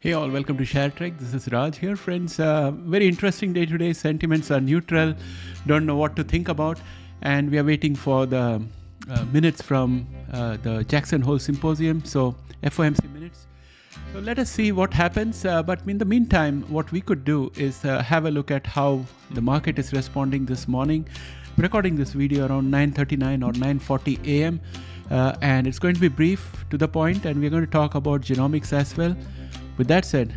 Hey all, welcome to ShareTreck. This is Raj here, friends. Very interesting day today. Sentiments are neutral. Don't know what to think about. And we are waiting for the minutes from the Jackson Hole Symposium. So FOMC minutes. So let us see what happens. But in the meantime, what we could do is have a look at how the market is responding this morning. I'm recording this video around 9:39 or 9:40 a.m. And it's going to be brief, to the point, and we're going to talk about genomics as well. With that said,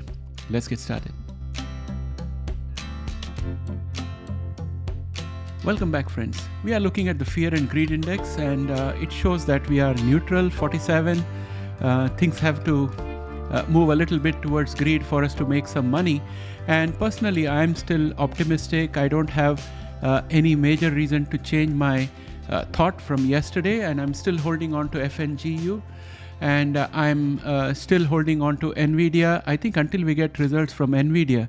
let's get started. Welcome back, friends. We are looking at the fear and greed index, and it shows that we are neutral, 47. Things have to move a little bit towards greed for us to make some money. And personally, I'm still optimistic. I don't have any major reason to change my thought from yesterday, and I'm still holding on to FNGU. And I'm still holding on to Nvidia. I think until we get results from Nvidia,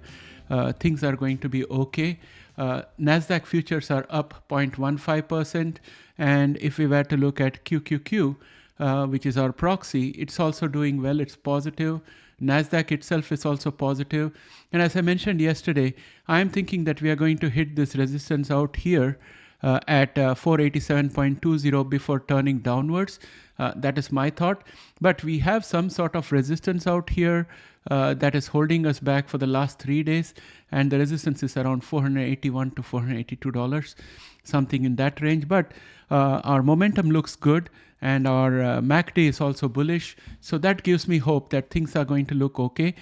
things are going to be okay. Nasdaq futures are up 0.15%. And if we were to look at QQQ, which is our proxy, it's also doing well. It's positive. Nasdaq itself is also positive. And as I mentioned yesterday, I'm thinking that we are going to hit this resistance out here at 487.20 before turning downwards. That is my thought. But we have some sort of resistance out here that is holding us back for the last 3 days. And the resistance is around $481 to $482, something in that range. But our momentum looks good, and our MACD is also bullish. So that gives me hope that things are going to look okay.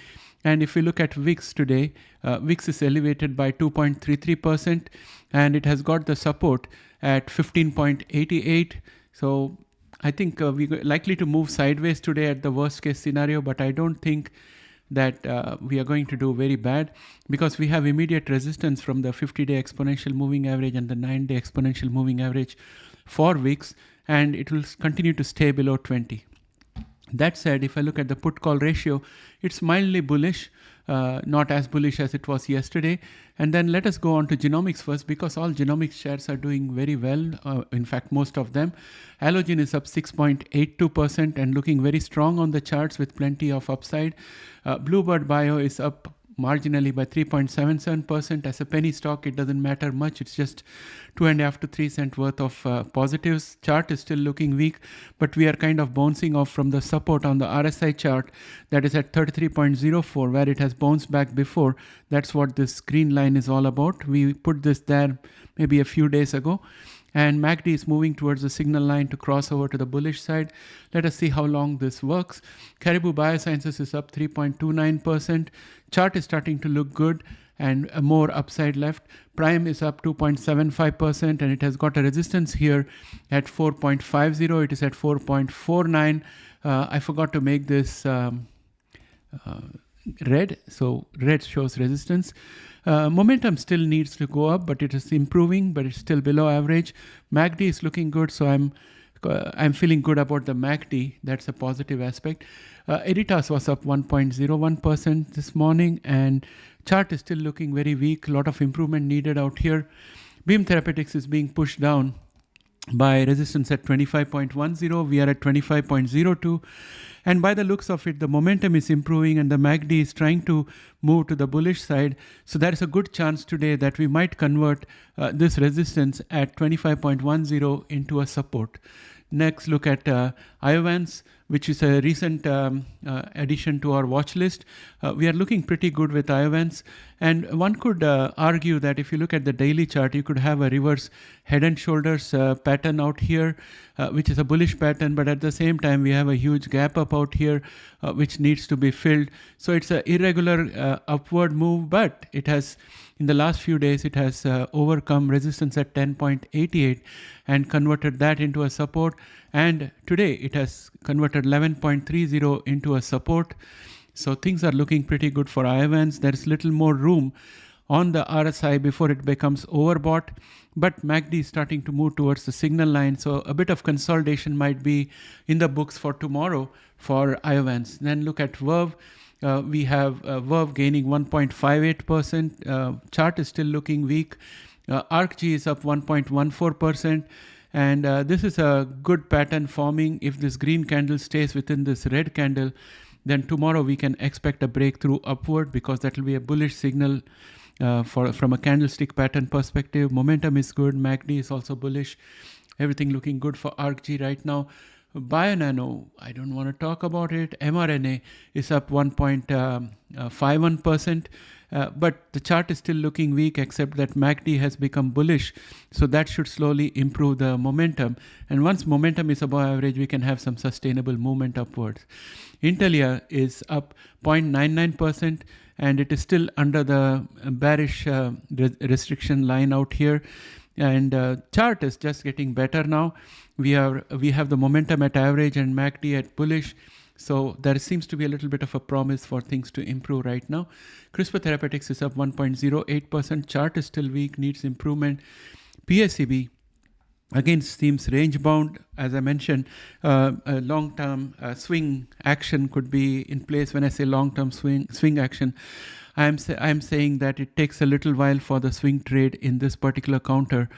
And if we look at VIX today, VIX is elevated by 2.33%, and it has got the support at 15.88. So I think we're likely to move sideways today at the worst case scenario, but I don't think that we are going to do very bad, because we have immediate resistance from the 50-day exponential moving average and the 9-day exponential moving average for VIX, and it will continue to stay below 20. That said, if I look at the put-call ratio, it's mildly bullish, not as bullish as it was yesterday. And then let us go on to genomics first, because all genomics shares are doing very well. In fact, most of them. Allogen is up 6.82% and looking very strong on the charts with plenty of upside. Bluebird Bio is up marginally by 3.77%. As a penny stock, it doesn't matter much. It's just 2.5 to 3 cent worth of positives. Chart is still looking weak, but we are kind of bouncing off from the support on the RSI chart that is at 33.04, where it has bounced back before. That's what this green line is all about. We put this there maybe a few days ago. And MACD is moving towards the signal line to cross over to the bullish side. Let us see how long this works. Caribou Biosciences is up 3.29%. Chart is starting to look good and more upside left. Prime is up 2.75%, and it has got a resistance here at 4.50. It is at 4.49. I forgot to make this red. So red shows resistance. Momentum still needs to go up, but it is improving, but it's still below average. MACD is looking good, so I'm feeling good about the MACD. That's a positive aspect. Editas was up 1.01% this morning, and chart is still looking very weak. A lot of improvement needed out here. Beam Therapeutics is being pushed down by resistance at 25.10. We are at 25.02. And by the looks of it, the momentum is improving and the MACD is trying to move to the bullish side. So there is a good chance today that we might convert this resistance at 25.10 into a support. Next, look at Iovance, which is a recent addition to our watch list. We are looking pretty good with Iovance. And one could argue that if you look at the daily chart, you could have a reverse head and shoulders pattern out here, which is a bullish pattern. But at the same time, we have a huge gap up out here, which needs to be filled. So it's an irregular upward move, but it has, in the last few days, it has overcome resistance at 10.88 and converted that into a support. And today it has converted 11.30 into a support. So things are looking pretty good for Iovance. There's little more room on the RSI before it becomes overbought. But MACD is starting to move towards the signal line. So a bit of consolidation might be in the books for tomorrow for Iovance. Then look at Verve. We have Verve gaining 1.58%. Chart is still looking weak. ARCG is up 1.14%. And this is a good pattern forming. If this green candle stays within this red candle, then tomorrow we can expect a breakthrough upward, because that will be a bullish signal from a candlestick pattern perspective. Momentum is good. MACD is also bullish. Everything looking good for ARKG right now. Bionano, I don't want to talk about it. mRNA is up 1.51%, but the chart is still looking weak, except that MACD has become bullish. So that should slowly improve the momentum. And once momentum is above average, we can have some sustainable movement upwards. Intelia is up 0.99%, and it is still under the bearish restriction line out here. And chart is just getting better now. We have the momentum at average and MACD at bullish. So there seems to be a little bit of a promise for things to improve right now. CRISPR Therapeutics is up 1.08%. Chart is still weak, needs improvement. PSEB again seems range bound. As I mentioned, a long-term swing action could be in place. When I say long-term swing action, I'm saying that it takes a little while for the swing trade in this particular counter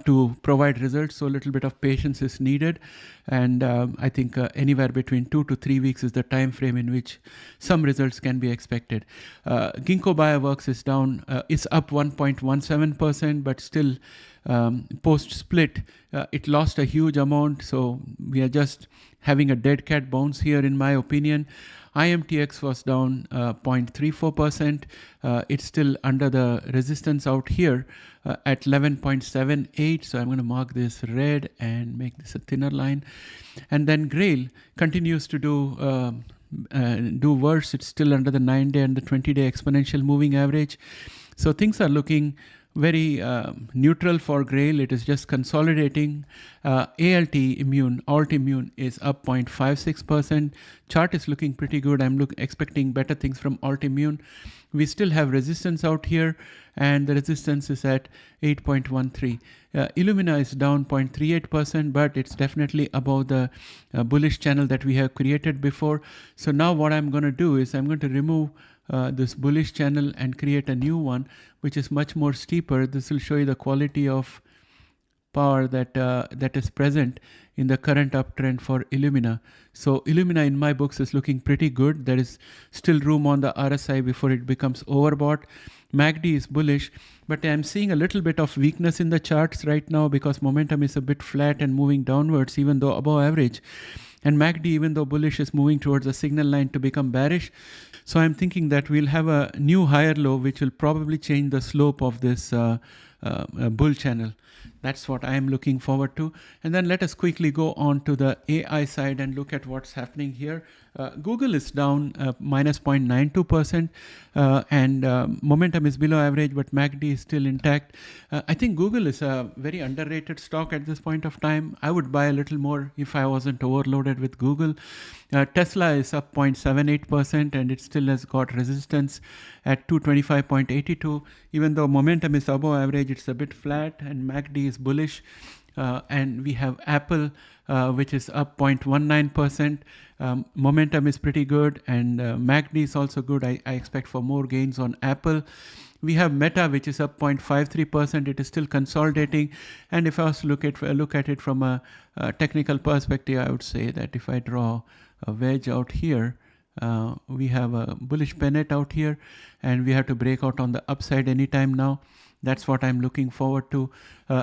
to provide results. So a little bit of patience is needed. And I think anywhere between 2 to 3 weeks is the time frame in which some results can be expected. Ginkgo Bioworks is down, it's up 1.17%, but still post-split, it lost a huge amount. So we are just having a dead cat bounce here, in my opinion. IMTX was down 0.34%. It's still under the resistance out here at 11.78. So I'm going to mark this red and make this a thinner line. And then Grail continues to do worse. It's still under the 9-day and the 20-day exponential moving average. So things are looking very neutral for Grail. It is just consolidating. Alt immune is up 0.56%. Chart is looking pretty good. I'm expecting better things from alt immune. We still have resistance out here, and the resistance is at 8.13. Illumina is down 0.38%, but it's definitely above the bullish channel that we have created before. So now what I'm going to do is I'm going to remove this bullish channel and create a new one, which is much more steeper. This will show you the quality of power that is present in the current uptrend for Illumina. So Illumina in my books is looking pretty good. There is still room on the RSI before it becomes overbought. MACD is bullish, but I'm seeing a little bit of weakness in the charts right now because momentum is a bit flat and moving downwards, even though above average. And MACD, even though bullish, is moving towards the signal line to become bearish. So I'm thinking that we'll have a new higher low, which will probably change the slope of this bull channel. That's what I'm looking forward to. And then let us quickly go on to the AI side and look at what's happening here. Google is down minus 0.92%, and momentum is below average, but MACD is still intact. I think Google is a very underrated stock at this point of time. I would buy a little more if I wasn't overloaded with Google. Tesla is up 0.78%, and it still has got resistance at 225.82. Even though momentum is above average, it's a bit flat, and MACD is bullish. And we have Apple, which is up 0.19%. Momentum is pretty good, and MACD is also good. I expect for more gains on Apple. We have Meta, which is up 0.53%. It is still consolidating. And if I was to look at it from a technical perspective, I would say that if I draw a wedge out here, we have a bullish pennant out here, and we have to break out on the upside anytime now. That's what I'm looking forward to.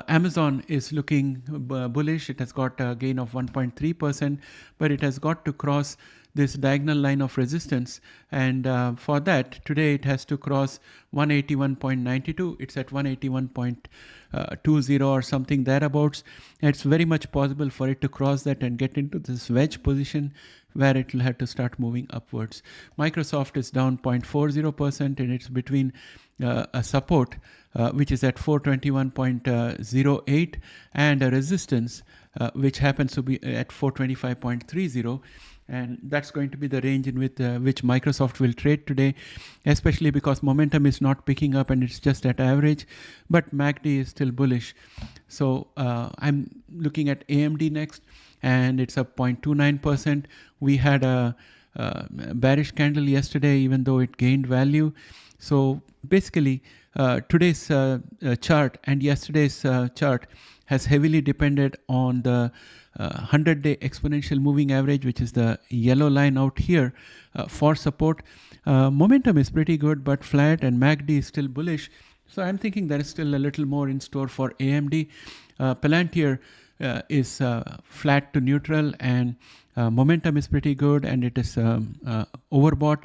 Amazon is looking bullish. It has got a gain of 1.3%, but it has got to cross this diagonal line of resistance. And for that, today it has to cross 181.92. It's at 181.20 or something thereabouts. It's very much possible for it to cross that and get into this wedge position where it will have to start moving upwards. Microsoft is down 0.40%, and it's between a support which is at 421.08 and a resistance which happens to be at 425.30. And that's going to be the range in which Microsoft will trade today, especially because momentum is not picking up and it's just at average, but MACD is still bullish. So I'm looking at AMD next, and it's up 0.29%. We had a bearish candle yesterday, even though it gained value. So basically, today's chart and yesterday's chart has heavily depended on the 100-day exponential moving average, which is the yellow line out here, for support. Momentum is pretty good, but flat, and MACD is still bullish. So I'm thinking there is still a little more in store for AMD. Palantir is flat to neutral, and momentum is pretty good, and it is overbought,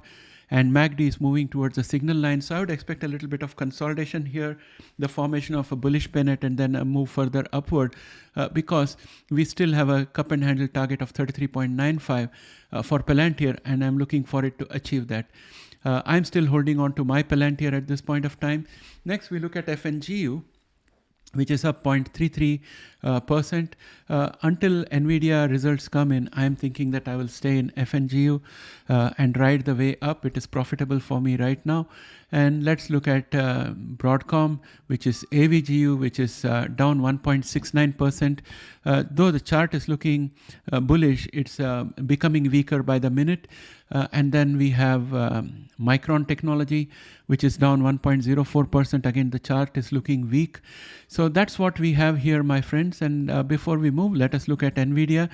and MACD is moving towards the signal line. So I would expect a little bit of consolidation here, the formation of a bullish pennant, and then a move further upward, because we still have a cup and handle target of 33.95 for Palantir, and I'm looking for it to achieve that. I'm still holding on to my Palantir at this point of time. Next, we look at FNGU, which is up 0.33%. Until Nvidia results come in, I'm thinking that I will stay in FNGU and ride the way up. It is profitable for me right now. And let's look at Broadcom, which is AVGU, which is down 1.69%. Though the chart is looking bullish, it's becoming weaker by the minute. And then we have Micron Technology, which is down 1.04%. Again, the chart is looking weak. So that's what we have here, my friends. And before we move, let us look at Nvidia.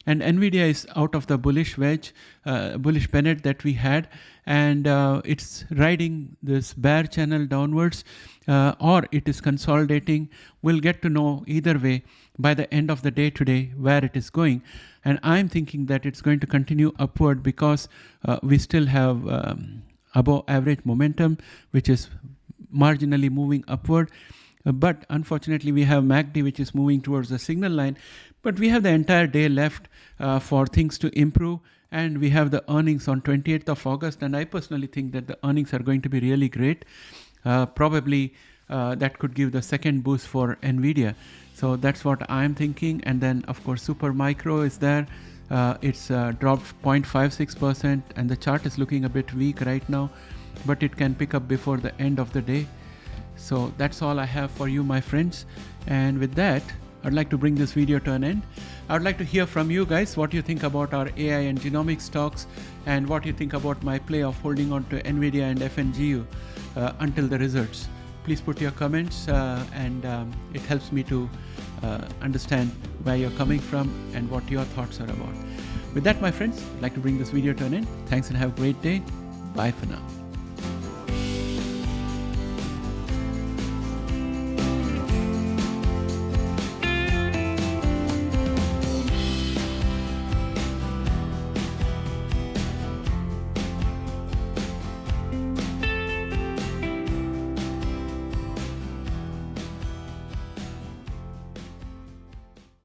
And Nvidia is out of the bullish wedge, bullish pennant that we had, and it's riding this bear channel downwards, or it is consolidating. We'll get to know either way by the end of the day today where it is going. And I'm thinking that it's going to continue upward because we still have above average momentum, which is marginally moving upward. But unfortunately, we have MACD, which is moving towards the signal line. But we have the entire day left for things to improve. And we have the earnings on 28th of August. And I personally think that the earnings are going to be really great. Probably that could give the second boost for Nvidia. So that's what I'm thinking. And then, of course, Supermicro is there. It's dropped 0.56%. And the chart is looking a bit weak right now. But it can pick up before the end of the day. So that's all I have for you, my friends. And with that, I'd like to bring this video to an end. I would like to hear from you guys what you think about our AI and genomics stocks, and what you think about my play of holding on to Nvidia and FNGU until the results. Please put your comments, and it helps me to understand where you're coming from and what your thoughts are about. With that, my friends, I'd like to bring this video to an end. Thanks and have a great day. Bye for now.